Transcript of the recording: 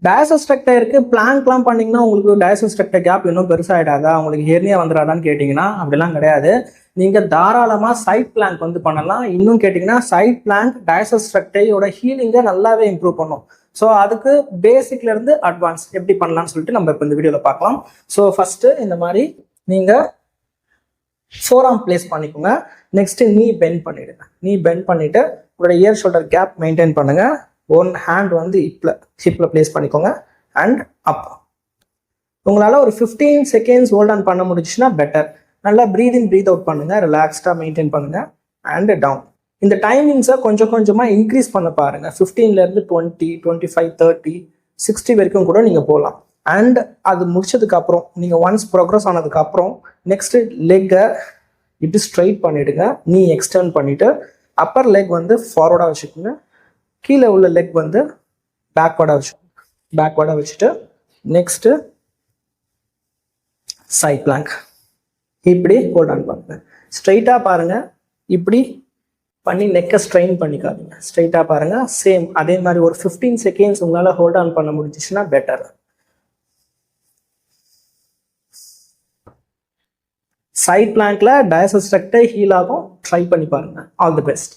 டயசோஸ்ட்ரக்டருக்கு பிளாங்க்லாம் பண்ணிங்கன்னா உங்களுக்கு டயசோஸ்ட்ரக்டர் கேப் இன்னும் பெருசாகிடாதா, உங்களுக்கு ஹெர்னியா வந்துடாதான்னு கேட்டிங்கன்னா அப்படிலாம் கிடையாது. நீங்கள் தாராளமாக சைட் பிளாங்க் வந்து பண்ணலாம். இன்னும் கேட்டிங்கன்னா சைட் பிளாங்க் டயசோஸ்ட்ரக்டையோட ஹீலிங்கை நல்லாவே இம்ப்ரூவ் பண்ணும். ஸோ அதுக்கு பேசிக்லேருந்து அட்வான்ஸ் எப்படி பண்ணலாம்னு சொல்லிட்டு நம்ம இப்போ இந்த வீடியோவில் பார்க்கலாம். ஸோ ஃபஸ்ட்டு இந்த மாதிரி நீங்கள் ஃபோராம் பிளேஸ் பண்ணிக்கோங்க. நெக்ஸ்ட்டு நீ பெண்ட் பண்ணிவிடுங்க. நீ பெண்ட் பண்ணிவிட்டு உங்களோட இயர் ஷோல்டர் கேப் மெயின்டைன் பண்ணுங்கள். ஒன் ஹேண்ட் வந்து ஹிப்பில் பிளேஸ் பண்ணிக்கோங்க அண்ட் அப். உங்களால் ஒரு 15 செகண்ட்ஸ் ஹோல்ட் ஆன் பண்ண முடிச்சுன்னா பெட்டர். நல்லா ப்ரீத் இன் ப்ரீத் அவுட் பண்ணுங்கள், ரிலாக்ஸ்டாக மெயின்டைன் பண்ணுங்கள் அண்ட் டவுன். இந்த டைமிங்ஸை கொஞ்சம் கொஞ்சமாக இன்க்ரீஸ் பண்ண பாருங்கள். 15லேருந்து 20, 25, 30, 60 வரைக்கும் கூட நீங்கள் போகலாம். அண்ட் அது முடிச்சதுக்கப்புறம் நீங்கள் ஒன்ஸ் ப்ரோக்ரஸ் ஆனதுக்கப்புறம் நெக்ஸ்ட்டு லெக்கை இப்படி ஸ்ட்ரைட் பண்ணிவிடுங்க. நீ எக்ஸ்டர்ன் பண்ணிவிட்டு அப்பர் லெக் வந்து ஃபார்வர்டாக வச்சுக்கோங்க, கீழே உள்ள லெக் வந்து பேக்வர்டாக வச்சுட்டு நெக்ஸ்ட்டு சைட் பிளாங்க் இப்படி ஹோல்ட் ஆன் பண்ணுங்க. ஸ்ட்ரைட்டாக பாருங்கள், இப்படி பண்ணி நெக்கை ஸ்ட்ரெயின் பண்ணிக்காதீங்க. ஸ்ட்ரைட்டாக பாருங்கள். சேம் அதே மாதிரி ஒரு 15 செகண்ட்ஸ் உங்களால் ஹோல்ட் ஆன் பண்ண முடிஞ்சிச்சுன்னா பெட்டர். சைட் பிளாங்க்ல டயசோஸ்ட்ரக்டர் ஹீல் ஆகும். ட்ரை பண்ணி பாருங்க. All the best.